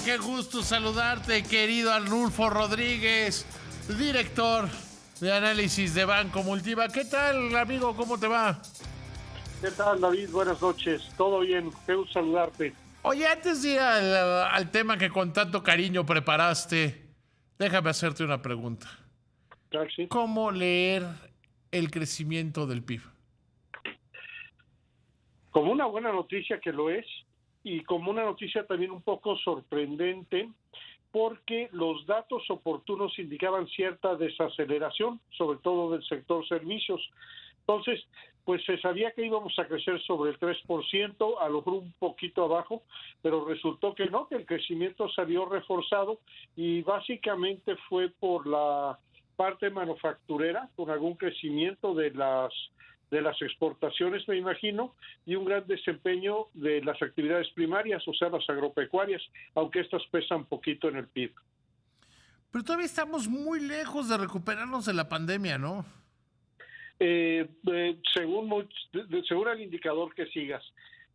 Qué gusto saludarte, querido Arnulfo Rodríguez, director de análisis de Banco Multiva. ¿Qué tal, amigo? ¿Cómo te va? ¿Qué tal, David? Buenas noches. ¿Todo bien? Qué gusto saludarte. Oye, antes de ir al tema que con tanto cariño preparaste, déjame hacerte una pregunta. Claro que sí. ¿Cómo leer el crecimiento del PIB? Como una buena noticia que lo es, y como una noticia también un poco sorprendente, porque los datos oportunos indicaban cierta desaceleración, sobre todo del sector servicios. Entonces, pues se sabía que íbamos a crecer sobre el 3%, a lo mejor un poquito abajo, pero resultó que no, que el crecimiento salió reforzado y básicamente fue por la parte manufacturera, con algún crecimiento de las exportaciones, me imagino, y un gran desempeño de las actividades primarias, o sea, las agropecuarias, aunque estas pesan poquito en el PIB. Pero todavía estamos muy lejos de recuperarnos de la pandemia, ¿no? Según el indicador que sigas,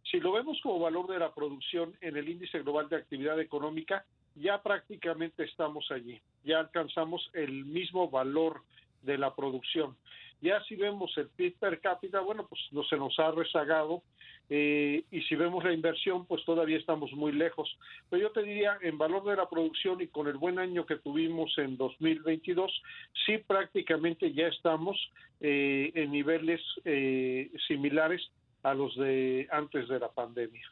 si lo vemos como valor de la producción en el índice global de actividad económica, ya prácticamente estamos allí, ya alcanzamos el mismo valor de la producción. Ya si vemos el PIB per cápita, bueno, pues no se nos ha rezagado, y si vemos la inversión, pues todavía estamos muy lejos. Pero yo te diría, en valor de la producción y con el buen año que tuvimos en 2022, sí prácticamente ya estamos en niveles similares a los de antes de la pandemia.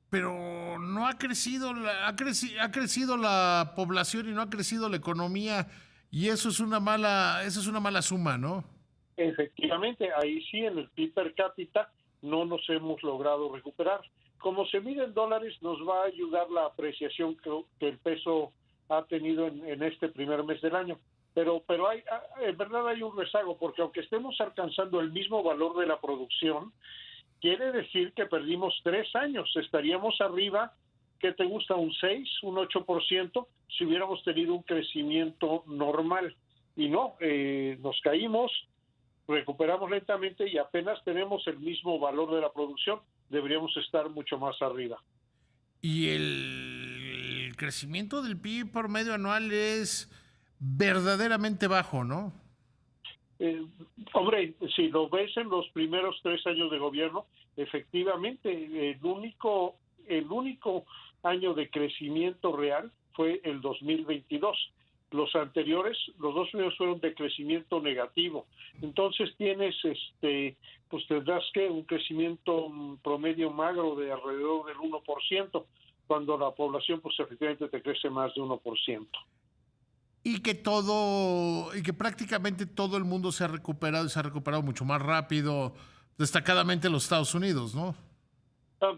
Pero no ha crecido, ha crecido la población y no ha crecido la economía y eso es una mala suma, ¿no? Efectivamente, ahí sí en el PIB per cápita no nos hemos logrado recuperar. Como se mide en dólares, nos va a ayudar la apreciación que el peso ha tenido en este primer mes del año. Pero en verdad hay un rezago, porque aunque estemos alcanzando el mismo valor de la producción, quiere decir que perdimos 3 años. Estaríamos arriba, ¿qué te gusta? Un 6, un 8%, si hubiéramos tenido un crecimiento normal. Y no, nos caímos, recuperamos lentamente y apenas tenemos el mismo valor de la producción, deberíamos estar mucho más arriba. Y el crecimiento del PIB por medio anual es verdaderamente bajo, ¿no? Eh, Hombre, si lo ves en los primeros 3 años de gobierno, efectivamente, el único año de crecimiento real fue el 2022. Los anteriores, los dos primeros fueron de crecimiento negativo. Entonces pues tendrás que un crecimiento promedio magro de alrededor del 1%, cuando la población pues efectivamente te crece más de 1%. Y que prácticamente todo el mundo se ha recuperado y se ha recuperado mucho más rápido, destacadamente los Estados Unidos, ¿no?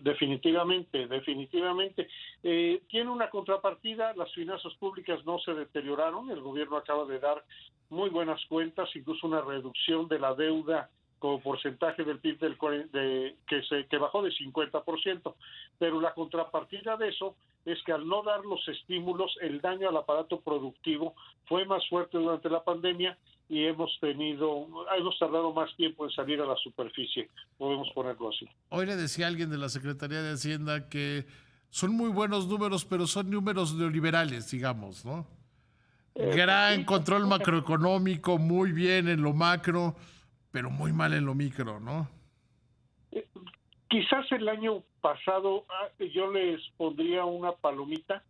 Definitivamente, definitivamente. Tiene una contrapartida, las finanzas públicas no se deterioraron, el gobierno acaba de dar muy buenas cuentas, incluso una reducción de la deuda como porcentaje del PIB que bajó de 50%, pero la contrapartida de eso es que al no dar los estímulos, el daño al aparato productivo fue más fuerte durante la pandemia y hemos tardado más tiempo en salir a la superficie, podemos ponerlo así. Hoy le decía a alguien de la Secretaría de Hacienda que son muy buenos números, pero son números neoliberales, digamos, ¿no? Pues Gran sí, control macroeconómico, muy bien en lo macro, pero muy mal en lo micro, ¿no? eh, quizás el año pasado yo les pondría una palomita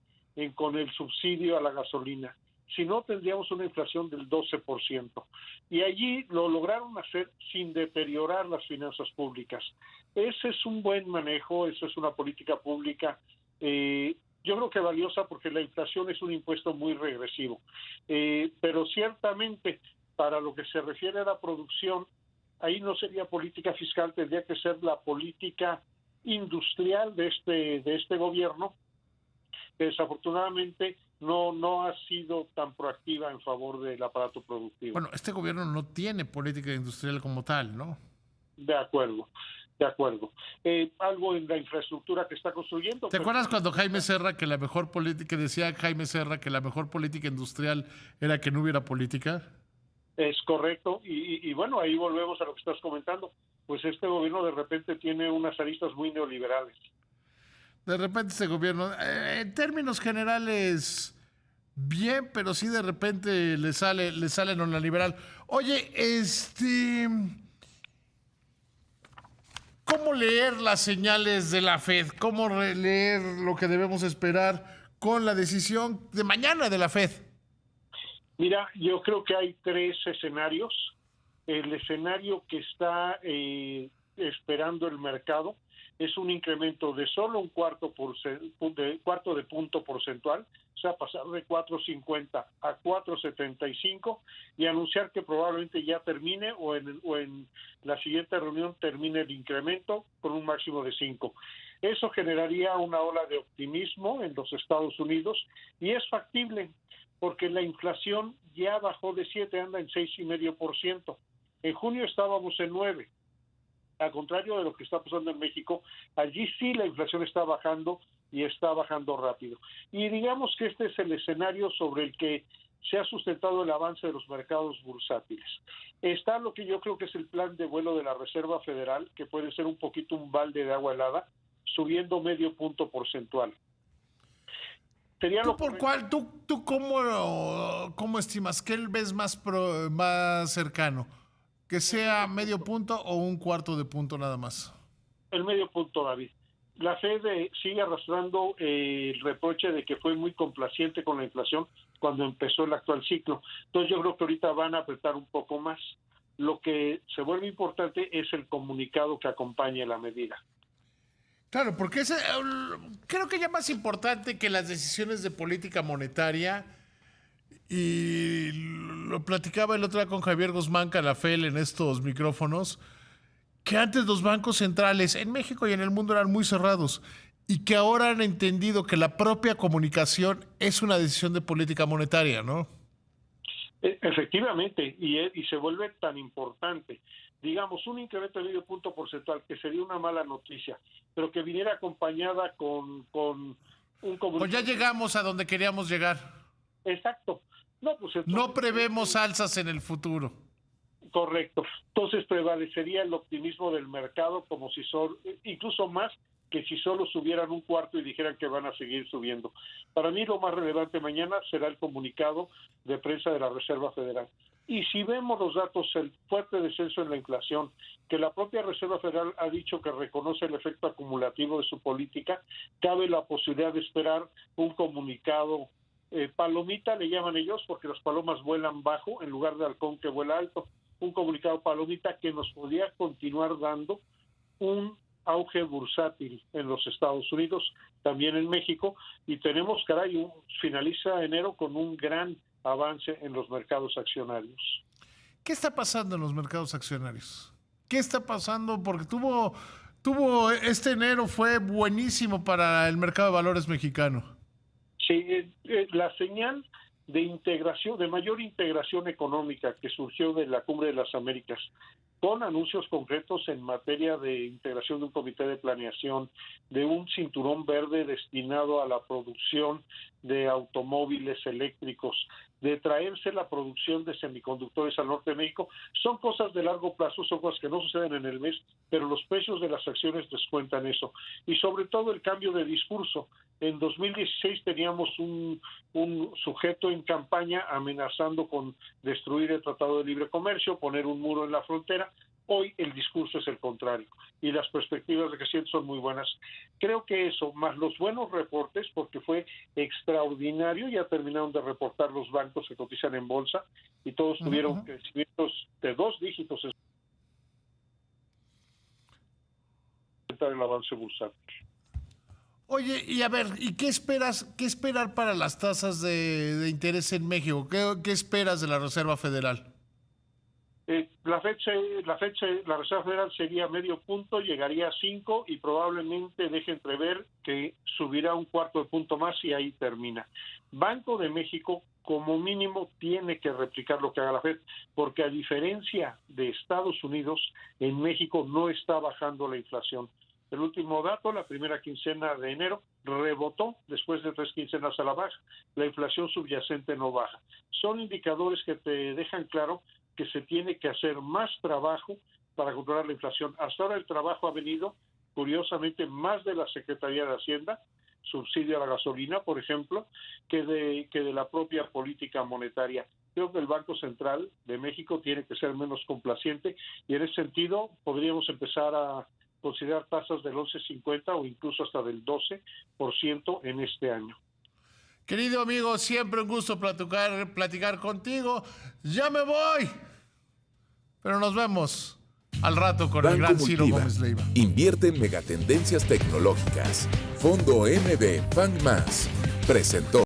con el subsidio a la gasolina. Si no, tendríamos una inflación del 12%. Y allí lo lograron hacer sin deteriorar las finanzas públicas. Ese es un buen manejo, esa es una política pública, yo creo que valiosa, porque la inflación es un impuesto muy regresivo. Pero ciertamente, para lo que se refiere a la producción, ahí no sería política fiscal, tendría que ser la política industrial de este gobierno, que desafortunadamente no ha sido tan proactiva en favor del aparato productivo. Bueno, este gobierno no tiene política industrial como tal, ¿no? De acuerdo, de acuerdo. Algo en la infraestructura que está construyendo, ¿Te pero acuerdas cuando Jaime Serra que la mejor política, decía Jaime Serra que la mejor política industrial era que no hubiera política? es correcto. Y bueno, ahí volvemos a lo que estás comentando. Pues este gobierno de repente tiene unas aristas muy neoliberales. De repente este gobierno, en términos generales, bien, pero sí de repente le sale neoliberal. Oye, ¿cómo leer las señales de la Fed? ¿Cómo leer lo que debemos esperar con la decisión de mañana de la Fed? Mira, yo creo que hay tres escenarios. El escenario que está esperando el mercado es un incremento de solo un cuarto de punto porcentual, o sea, pasar de 4.50 a 4.75 y anunciar que probablemente ya termine o en la siguiente reunión termine el incremento con un máximo de 5. Eso generaría una ola de optimismo en los Estados Unidos y es factible porque la inflación ya bajó de 7, anda en 6,5%. En junio estábamos en 9. Al contrario de lo que está pasando en México, allí sí la inflación está bajando y está bajando rápido. Y digamos que este es el escenario sobre el que se ha sustentado el avance de los mercados bursátiles. Está lo que yo creo que es el plan de vuelo de la Reserva Federal, que puede ser un poquito un balde de agua helada, subiendo medio punto porcentual. Sería ¿Tú lo por correcto. cuál? ¿Tú cómo estimas? ¿Qué ves más cercano? ¿Que El sea medio medio punto. punto o un cuarto de punto nada más? El medio punto, David. La Fed sigue arrastrando el reproche de que fue muy complaciente con la inflación cuando empezó el actual ciclo. Entonces yo creo que ahorita van a apretar un poco más. Lo que se vuelve importante es el comunicado que acompañe la medida. Claro, porque creo que ya más importante que las decisiones de política monetaria, y lo platicaba el otro día con Javier Guzmán Calafel en estos micrófonos, que antes los bancos centrales en México y en el mundo eran muy cerrados y que ahora han entendido que la propia comunicación es una decisión de política monetaria, ¿no? Efectivamente, y se vuelve tan importante. Digamos, un incremento de medio punto porcentual, que sería una mala noticia, pero que viniera acompañada con un Pues ya comunicado. llegamos a donde queríamos llegar. Exacto. No, pues No entonces prevemos alzas en el futuro. correcto. Entonces prevalecería el optimismo del mercado como si incluso más que si solo subieran un cuarto y dijeran que van a seguir subiendo. Para mí lo más relevante mañana será el comunicado de prensa de la Reserva Federal. Y si vemos los datos, el fuerte descenso en la inflación, que la propia Reserva Federal ha dicho que reconoce el efecto acumulativo de su política, cabe la posibilidad de esperar un comunicado palomita, le llaman ellos, porque las palomas vuelan bajo en lugar de halcón que vuela alto. Un comunicado palomita que nos podría continuar dando un auge bursátil en los Estados Unidos, también en México, y tenemos, finaliza enero con un gran avance en los mercados accionarios. ¿Qué está pasando en los mercados accionarios? ¿Qué está pasando? Porque este enero fue buenísimo para el mercado de valores mexicano. Sí, la señal de integración, de mayor integración económica que surgió de la Cumbre de las Américas, con anuncios concretos en materia de integración de un comité de planeación, de un cinturón verde destinado a la producción de automóviles eléctricos, de traerse la producción de semiconductores al norte de México, son cosas de largo plazo, son cosas que no suceden en el mes, pero los precios de las acciones descuentan eso. Y sobre todo el cambio de discurso. En 2016 teníamos un sujeto en campaña amenazando con destruir el Tratado de Libre Comercio, poner un muro en la frontera. Hoy el discurso es el contrario y las perspectivas de crecimiento son muy buenas. Creo que eso, más los buenos reportes, porque fue extraordinario, ya terminaron de reportar los bancos que cotizan en bolsa y todos tuvieron crecimientos de 2 dígitos en el avance bursátil. Oye, y a ver, ¿y qué esperar para las tasas de interés en México? ¿Qué esperas de la Reserva Federal? La Reserva Federal sería medio punto, llegaría a 5 y probablemente deje entrever que subirá un cuarto de punto más y ahí termina. Banco de México, como mínimo, tiene que replicar lo que haga la Fed, porque a diferencia de Estados Unidos, en México no está bajando la inflación. El último dato, la primera quincena de enero, rebotó después de 3 quincenas a la baja. La inflación subyacente no baja. Son indicadores que te dejan claro que se tiene que hacer más trabajo para controlar la inflación. Hasta ahora el trabajo ha venido curiosamente, más de la Secretaría de Hacienda, subsidio a la gasolina, por ejemplo, que de la propia política monetaria. Creo que el Banco Central de México tiene que ser menos complaciente y en ese sentido podríamos empezar a considerar tasas del 11.50 o incluso hasta del 12% en este año. Querido amigo, siempre un gusto platicar contigo. Ya me voy, pero nos vemos al rato con el gran Ciro Gómez Leiva. Invierte en megatendencias tecnológicas. Fondo MB Fang Más presentó.